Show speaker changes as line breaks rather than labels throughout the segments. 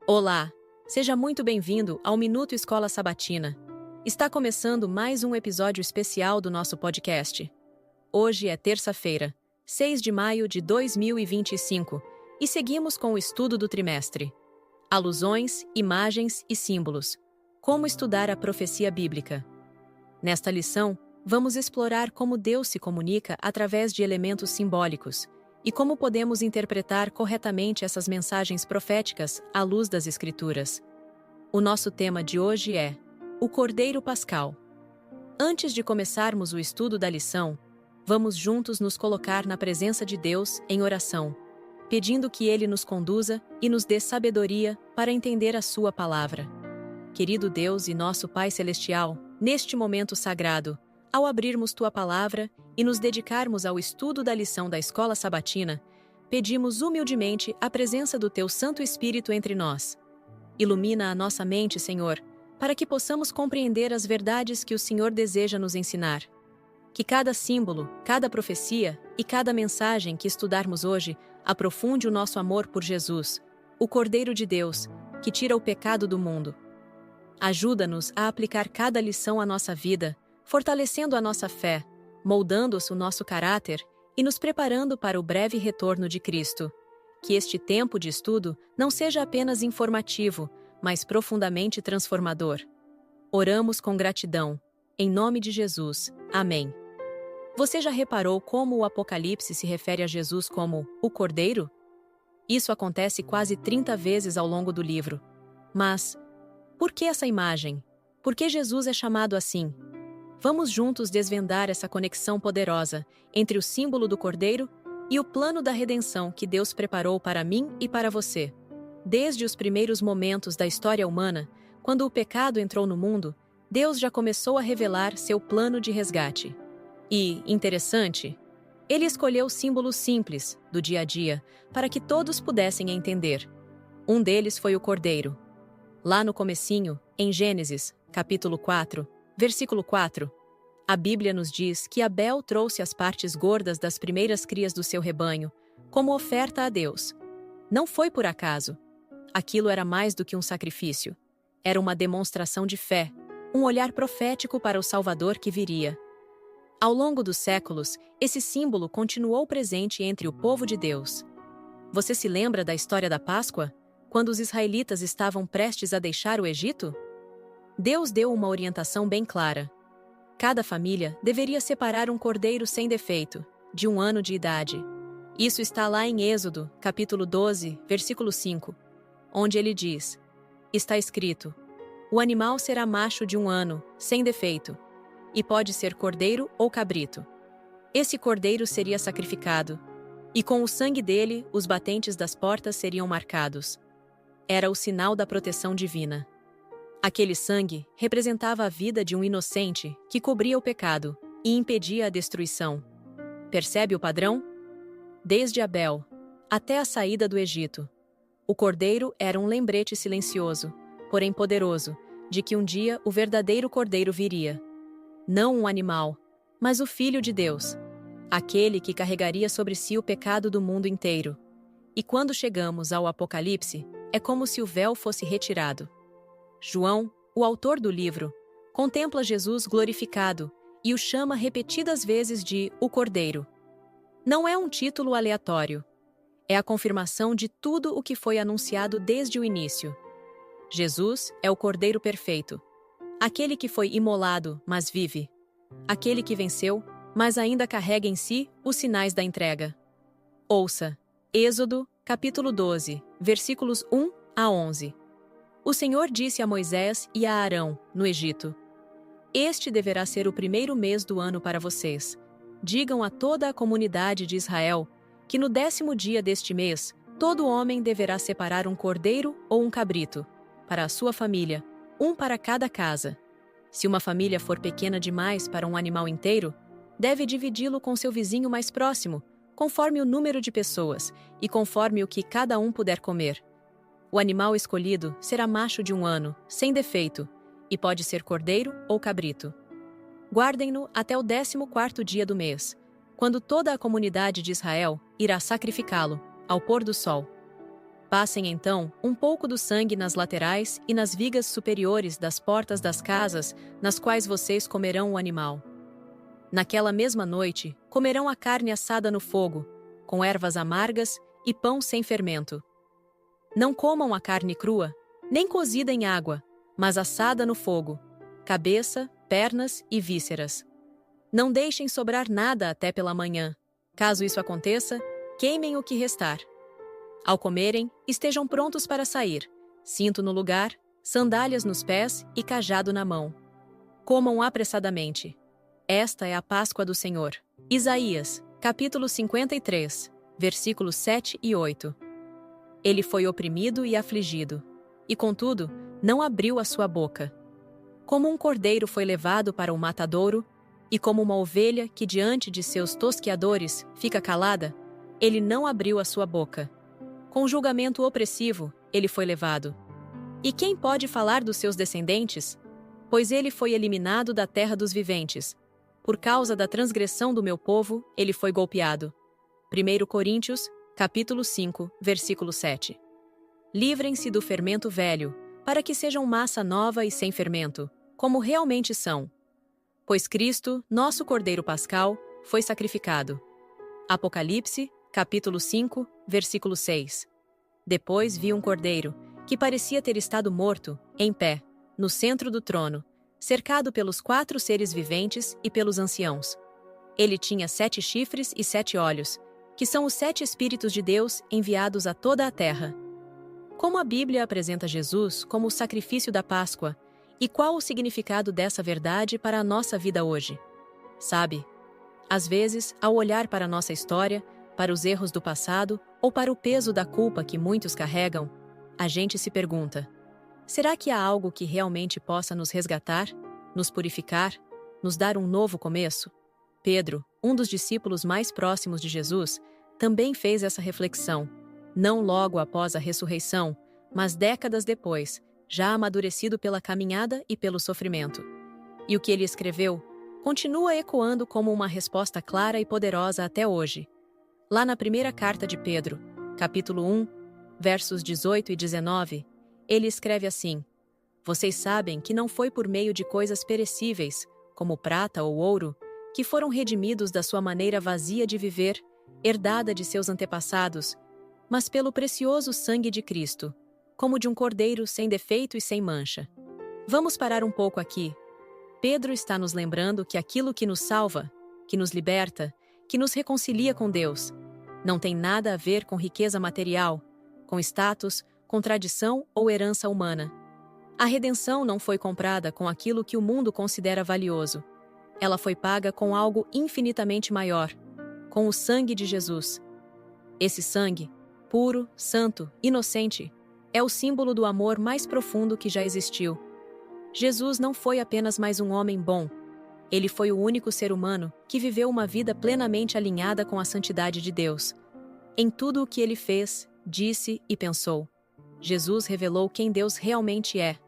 Olá, seja muito bem-vindo ao Minuto Escola Sabatina. Está começando mais um episódio especial do nosso podcast. Hoje é terça-feira, 6 de maio de 2025, e seguimos com o estudo do trimestre. Alusões, imagens e símbolos. Como estudar a profecia bíblica. Nesta lição, vamos explorar como Deus se comunica através de elementos simbólicos e como podemos interpretar corretamente essas mensagens proféticas à luz das Escrituras. O nosso tema de hoje é o Cordeiro Pascal. Antes de começarmos o estudo da lição, vamos juntos nos colocar na presença de Deus em oração, pedindo que Ele nos conduza e nos dê sabedoria para entender a Sua palavra. Querido Deus e nosso Pai Celestial, neste momento sagrado, ao abrirmos Tua palavra e nos dedicarmos ao estudo da lição da Escola Sabatina, pedimos humildemente a presença do Teu Santo Espírito entre nós. Ilumina a nossa mente, Senhor, para que possamos compreender as verdades que o Senhor deseja nos ensinar. Que cada símbolo, cada profecia e cada mensagem que estudarmos hoje aprofunde o nosso amor por Jesus, o Cordeiro de Deus, que tira o pecado do mundo. Ajuda-nos a aplicar cada lição à nossa vida, fortalecendo a nossa fé, moldando-se o nosso caráter e nos preparando para o breve retorno de Cristo. Que este tempo de estudo não seja apenas informativo, mas profundamente transformador. Oramos com gratidão. Em nome de Jesus. Amém. Você já reparou como o Apocalipse se refere a Jesus como o Cordeiro? Isso acontece quase 30 vezes ao longo do livro. Mas, por que essa imagem? Por que Jesus é chamado assim? Vamos juntos desvendar essa conexão poderosa entre o símbolo do Cordeiro e o plano da redenção que Deus preparou para mim e para você. Desde os primeiros momentos da história humana, quando o pecado entrou no mundo, Deus já começou a revelar seu plano de resgate. E, interessante, Ele escolheu símbolos simples, do dia a dia, para que todos pudessem entender. Um deles foi o Cordeiro. Lá no comecinho, em Gênesis, capítulo 4, versículo 4, a Bíblia nos diz que Abel trouxe as partes gordas das primeiras crias do seu rebanho, como oferta a Deus. Não foi por acaso. Aquilo era mais do que um sacrifício. Era uma demonstração de fé, um olhar profético para o Salvador que viria. Ao longo dos séculos, esse símbolo continuou presente entre o povo de Deus. Você se lembra da história da Páscoa, quando os israelitas estavam prestes a deixar o Egito? Deus deu uma orientação bem clara. Cada família deveria separar um cordeiro sem defeito, de 1 ano de idade. Isso está lá em Êxodo, capítulo 12, versículo 5, onde ele diz: está escrito: o animal será macho de 1 ano, sem defeito, e pode ser cordeiro ou cabrito. Esse cordeiro seria sacrificado, e com o sangue dele os batentes das portas seriam marcados. Era o sinal da proteção divina. Aquele sangue representava a vida de um inocente que cobria o pecado e impedia a destruição. Percebe o padrão? Desde Abel até a saída do Egito, o cordeiro era um lembrete silencioso, porém poderoso, de que um dia o verdadeiro cordeiro viria. Não um animal, mas o Filho de Deus, aquele que carregaria sobre si o pecado do mundo inteiro. E quando chegamos ao Apocalipse, é como se o véu fosse retirado. João, o autor do livro, contempla Jesus glorificado e o chama repetidas vezes de o Cordeiro. Não é um título aleatório. É a confirmação de tudo o que foi anunciado desde o início. Jesus é o Cordeiro perfeito, aquele que foi imolado, mas vive. Aquele que venceu, mas ainda carrega em si os sinais da entrega. Ouça, Êxodo, capítulo 12, versículos 1 a 11. O Senhor disse a Moisés e a Arão, no Egito: este deverá ser o primeiro mês do ano para vocês. Digam a toda a comunidade de Israel que no 10º dia deste mês, todo homem deverá separar um cordeiro ou um cabrito, para a sua família, um para cada casa. Se uma família for pequena demais para um animal inteiro, deve dividi-lo com seu vizinho mais próximo, conforme o número de pessoas e conforme o que cada um puder comer. O animal escolhido será macho de 1 ano, sem defeito, e pode ser cordeiro ou cabrito. Guardem-no até o 14º dia do mês, quando toda a comunidade de Israel irá sacrificá-lo, ao pôr do sol. Passem então um pouco do sangue nas laterais e nas vigas superiores das portas das casas nas quais vocês comerão o animal. Naquela mesma noite, comerão a carne assada no fogo, com ervas amargas e pão sem fermento. Não comam a carne crua, nem cozida em água, mas assada no fogo, cabeça, pernas e vísceras. Não deixem sobrar nada até pela manhã. Caso isso aconteça, queimem o que restar. Ao comerem, estejam prontos para sair, cinto no lugar, sandálias nos pés e cajado na mão. Comam apressadamente. Esta é a Páscoa do Senhor. Isaías, capítulo 53, versículos 7 e 8. Ele foi oprimido e afligido, e contudo, não abriu a sua boca. Como um cordeiro foi levado para o matadouro, e como uma ovelha que diante de seus tosqueadores fica calada, ele não abriu a sua boca. Com julgamento opressivo, ele foi levado. E quem pode falar dos seus descendentes? Pois ele foi eliminado da terra dos viventes. Por causa da transgressão do meu povo, ele foi golpeado. 1 Coríntios, capítulo 5, versículo 7. Livrem-se do fermento velho, para que sejam massa nova e sem fermento, como realmente são. Pois Cristo, nosso Cordeiro Pascal, foi sacrificado. Apocalipse, capítulo 5, versículo 6. Depois vi um cordeiro, que parecia ter estado morto, em pé, no centro do trono, cercado pelos 4 seres viventes e pelos anciãos. Ele tinha 7 chifres e 7 olhos, que são os 7 Espíritos de Deus enviados a toda a terra. Como a Bíblia apresenta Jesus como o sacrifício da Páscoa, e qual o significado dessa verdade para a nossa vida hoje? Sabe, às vezes, ao olhar para a nossa história, para os erros do passado ou para o peso da culpa que muitos carregam, a gente se pergunta: será que há algo que realmente possa nos resgatar, nos purificar, nos dar um novo começo? Pedro, um dos discípulos mais próximos de Jesus, também fez essa reflexão, não logo após a ressurreição, mas décadas depois, já amadurecido pela caminhada e pelo sofrimento. E o que ele escreveu continua ecoando como uma resposta clara e poderosa até hoje. Lá na primeira carta de Pedro, capítulo 1, versos 18 e 19, ele escreve assim: Vocês sabem que não foi por meio de coisas perecíveis, como prata ou ouro, que foram redimidos da sua maneira vazia de viver, herdada de seus antepassados, mas pelo precioso sangue de Cristo, como de um cordeiro sem defeito e sem mancha. Vamos parar um pouco aqui. Pedro está nos lembrando que aquilo que nos salva, que nos liberta, que nos reconcilia com Deus, não tem nada a ver com riqueza material, com status, com tradição ou herança humana. A redenção não foi comprada com aquilo que o mundo considera valioso. Ela foi paga com algo infinitamente maior, com o sangue de Jesus. Esse sangue, puro, santo, inocente, é o símbolo do amor mais profundo que já existiu. Jesus não foi apenas mais um homem bom. Ele foi o único ser humano que viveu uma vida plenamente alinhada com a santidade de Deus. Em tudo o que ele fez, disse e pensou, Jesus revelou quem Deus realmente é.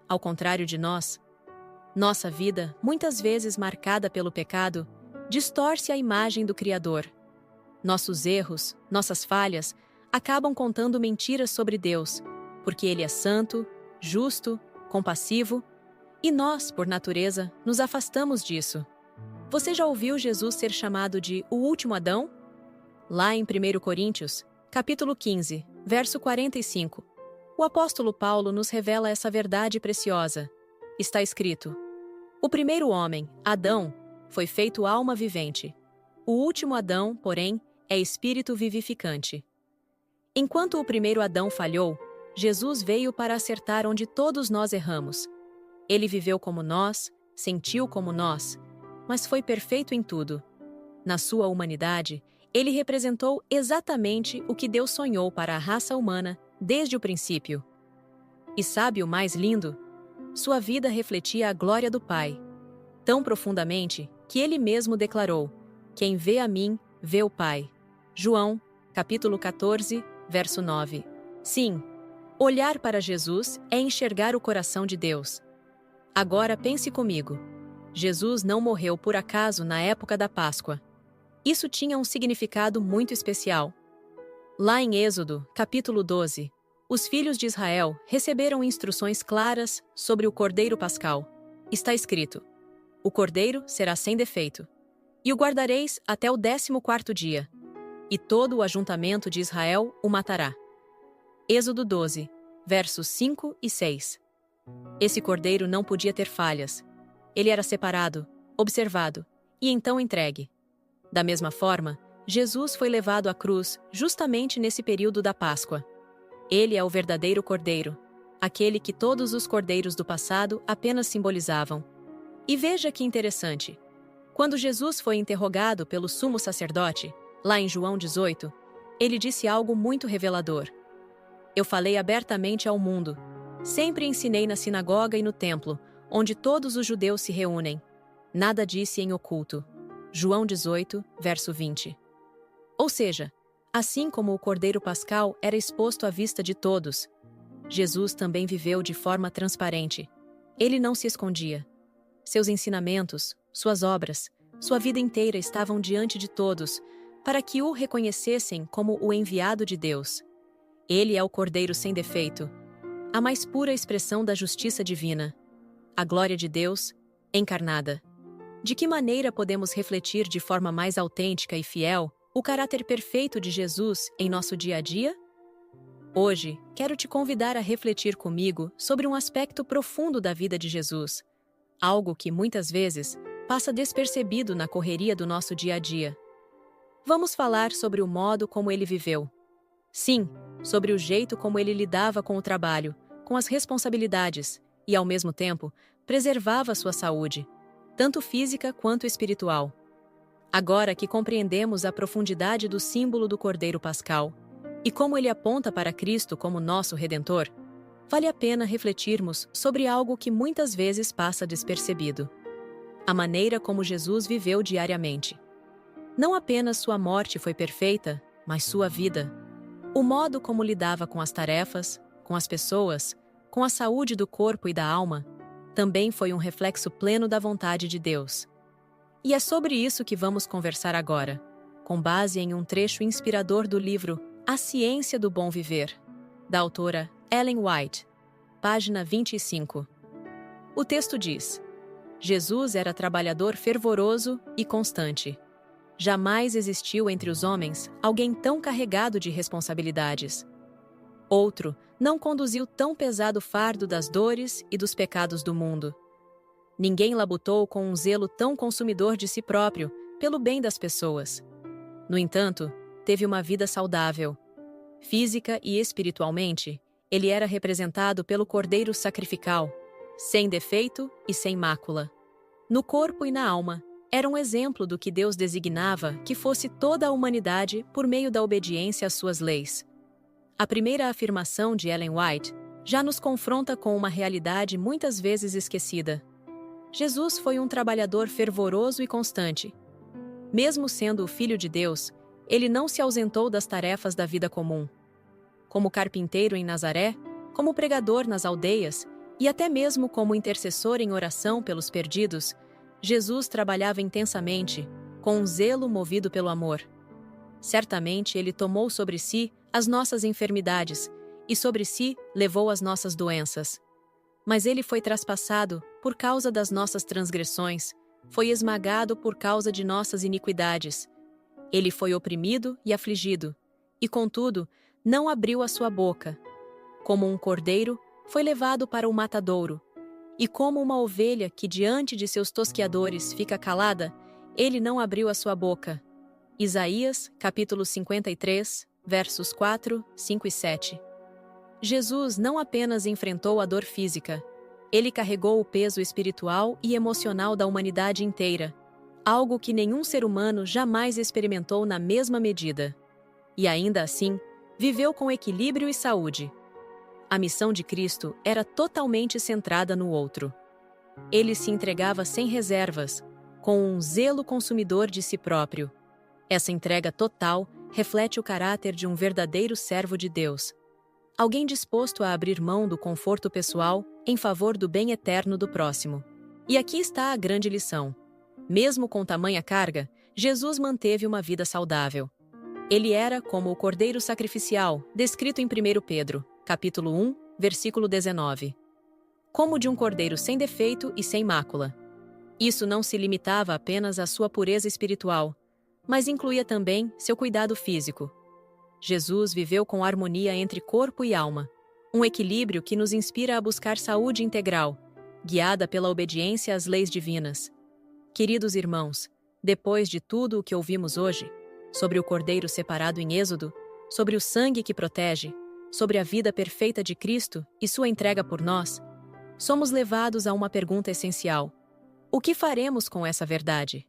Ao contrário de nós, nossa vida, muitas vezes marcada pelo pecado, distorce a imagem do Criador. Nossos erros, nossas falhas, acabam contando mentiras sobre Deus, porque Ele é santo, justo, compassivo, e nós, por natureza, nos afastamos disso. Você já ouviu Jesus ser chamado de o último Adão? Lá em 1 Coríntios, capítulo 15, verso 45, o apóstolo Paulo nos revela essa verdade preciosa. Está escrito: O primeiro homem, Adão, foi feito alma vivente. O último Adão, porém, é espírito vivificante. Enquanto o primeiro Adão falhou, Jesus veio para acertar onde todos nós erramos. Ele viveu como nós, sentiu como nós, mas foi perfeito em tudo. Na sua humanidade, ele representou exatamente o que Deus sonhou para a raça humana desde o princípio. E sabe o mais lindo? Sua vida refletia a glória do Pai, tão profundamente que ele mesmo declarou: Quem vê a mim, vê o Pai. João, capítulo 14, verso 9. Sim, olhar para Jesus é enxergar o coração de Deus. Agora pense comigo. Jesus não morreu por acaso na época da Páscoa. Isso tinha um significado muito especial. Lá em Êxodo, capítulo 12, os filhos de Israel receberam instruções claras sobre o Cordeiro Pascal. Está escrito: o Cordeiro será sem defeito, e o guardareis até o 14º dia, e todo o ajuntamento de Israel o matará. Êxodo 12, versos 5 e 6. Esse Cordeiro não podia ter falhas. Ele era separado, observado, e então entregue. Da mesma forma, Jesus foi levado à cruz justamente nesse período da Páscoa. Ele é o verdadeiro Cordeiro, aquele que todos os cordeiros do passado apenas simbolizavam. E veja que interessante. Quando Jesus foi interrogado pelo sumo sacerdote, lá em João 18, ele disse algo muito revelador. Eu falei abertamente ao mundo. Sempre ensinei na sinagoga e no templo, onde todos os judeus se reúnem. Nada disse em oculto. João 18, verso 20. Ou seja, assim como o Cordeiro Pascal era exposto à vista de todos, Jesus também viveu de forma transparente. Ele não se escondia. Seus ensinamentos, suas obras, sua vida inteira estavam diante de todos, para que o reconhecessem como o enviado de Deus. Ele é o Cordeiro sem defeito, a mais pura expressão da justiça divina, a glória de Deus encarnada. De que maneira podemos refletir de forma mais autêntica e fiel o caráter perfeito de Jesus em nosso dia a dia? Hoje, quero te convidar a refletir comigo sobre um aspecto profundo da vida de Jesus, algo que muitas vezes passa despercebido na correria do nosso dia a dia. Vamos falar sobre o modo como ele viveu. Sim, sobre o jeito como ele lidava com o trabalho, com as responsabilidades e, ao mesmo tempo, preservava sua saúde, tanto física quanto espiritual. Agora que compreendemos a profundidade do símbolo do Cordeiro Pascal e como ele aponta para Cristo como nosso Redentor, vale a pena refletirmos sobre algo que muitas vezes passa despercebido: a maneira como Jesus viveu diariamente. Não apenas sua morte foi perfeita, mas sua vida. O modo como lidava com as tarefas, com as pessoas, com a saúde do corpo e da alma, também foi um reflexo pleno da vontade de Deus. E é sobre isso que vamos conversar agora, com base em um trecho inspirador do livro A Ciência do Bom Viver, da autora Ellen White, página 25. O texto diz: Jesus era trabalhador fervoroso e constante. Jamais existiu entre os homens alguém tão carregado de responsabilidades. Outro não conduziu tão pesado fardo das dores e dos pecados do mundo. Ninguém labutou com um zelo tão consumidor de si próprio, pelo bem das pessoas. No entanto, teve uma vida saudável. Física e espiritualmente, ele era representado pelo Cordeiro sacrificial, sem defeito e sem mácula. No corpo e na alma, era um exemplo do que Deus designava que fosse toda a humanidade por meio da obediência às suas leis. A primeira afirmação de Ellen White já nos confronta com uma realidade muitas vezes esquecida. Jesus foi um trabalhador fervoroso e constante. Mesmo sendo o Filho de Deus, ele não se ausentou das tarefas da vida comum. Como carpinteiro em Nazaré, como pregador nas aldeias e até mesmo como intercessor em oração pelos perdidos, Jesus trabalhava intensamente, com um zelo movido pelo amor. Certamente ele tomou sobre si as nossas enfermidades e sobre si levou as nossas doenças. Mas ele foi traspassado por causa das nossas transgressões, foi esmagado por causa de nossas iniquidades. Ele foi oprimido e afligido, e contudo, não abriu a sua boca. Como um cordeiro, foi levado para o matadouro, e como uma ovelha que diante de seus tosqueadores fica calada, ele não abriu a sua boca. Isaías, capítulo 53, versos 4, 5 e 7. Jesus não apenas enfrentou a dor física, ele carregou o peso espiritual e emocional da humanidade inteira, algo que nenhum ser humano jamais experimentou na mesma medida. E ainda assim, viveu com equilíbrio e saúde. A missão de Cristo era totalmente centrada no outro. Ele se entregava sem reservas, com um zelo consumidor de si próprio. Essa entrega total reflete o caráter de um verdadeiro servo de Deus. Alguém disposto a abrir mão do conforto pessoal em favor do bem eterno do próximo. E aqui está a grande lição. Mesmo com tamanha carga, Jesus manteve uma vida saudável. Ele era como o cordeiro sacrificial, descrito em 1 Pedro, capítulo 1, versículo 19. Como de um cordeiro sem defeito e sem mácula. Isso não se limitava apenas à sua pureza espiritual, mas incluía também seu cuidado físico. Jesus viveu com harmonia entre corpo e alma, um equilíbrio que nos inspira a buscar saúde integral, guiada pela obediência às leis divinas. Queridos irmãos, depois de tudo o que ouvimos hoje, sobre o Cordeiro separado em Êxodo, sobre o sangue que protege, sobre a vida perfeita de Cristo e sua entrega por nós, somos levados a uma pergunta essencial: o que faremos com essa verdade?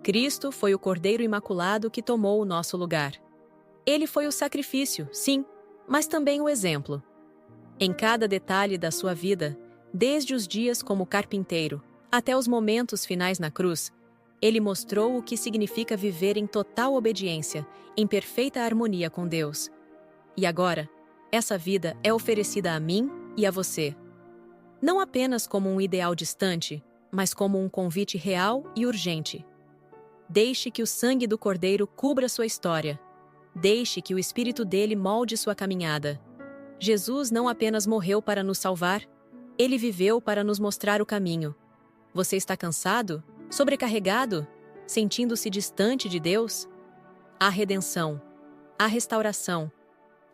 Cristo foi o Cordeiro Imaculado que tomou o nosso lugar. Ele foi o sacrifício, sim, mas também o exemplo. Em cada detalhe da sua vida, desde os dias como carpinteiro até os momentos finais na cruz, ele mostrou o que significa viver em total obediência, em perfeita harmonia com Deus. E agora, essa vida é oferecida a mim e a você. Não apenas como um ideal distante, mas como um convite real e urgente. Deixe que o sangue do Cordeiro cubra sua história. Deixe que o Espírito dele molde sua caminhada. Jesus não apenas morreu para nos salvar, ele viveu para nos mostrar o caminho. Você está cansado? Sobrecarregado? Sentindo-se distante de Deus? Há redenção. Há restauração.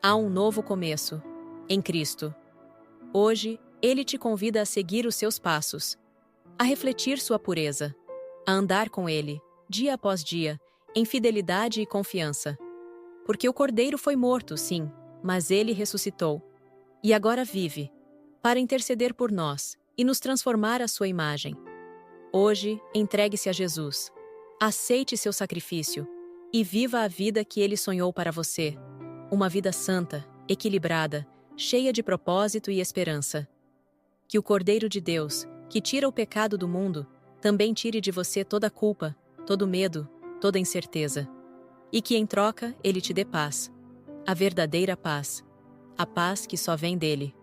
Há um novo começo. Em Cristo. Hoje, ele te convida a seguir os seus passos, a refletir sua pureza, a andar com ele, dia após dia, em fidelidade e confiança. Porque o Cordeiro foi morto, sim, mas ele ressuscitou. E agora vive, para interceder por nós e nos transformar à sua imagem. Hoje, entregue-se a Jesus. Aceite seu sacrifício e viva a vida que ele sonhou para você. Uma vida santa, equilibrada, cheia de propósito e esperança. Que o Cordeiro de Deus, que tira o pecado do mundo, também tire de você toda a culpa, todo medo, toda incerteza. E que, em troca, ele te dê paz. A verdadeira paz. A paz que só vem dele.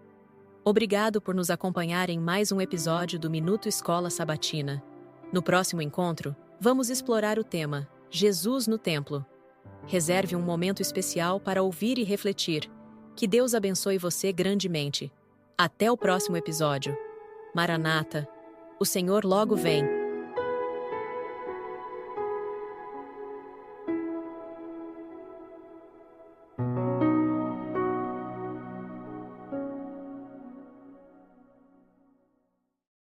Obrigado por nos acompanhar em mais um episódio do Minuto Escola Sabatina. No próximo encontro, vamos explorar o tema Jesus no Templo. Reserve um momento especial para ouvir e refletir. Que Deus abençoe você grandemente. Até o próximo episódio. Maranata, o Senhor logo vem.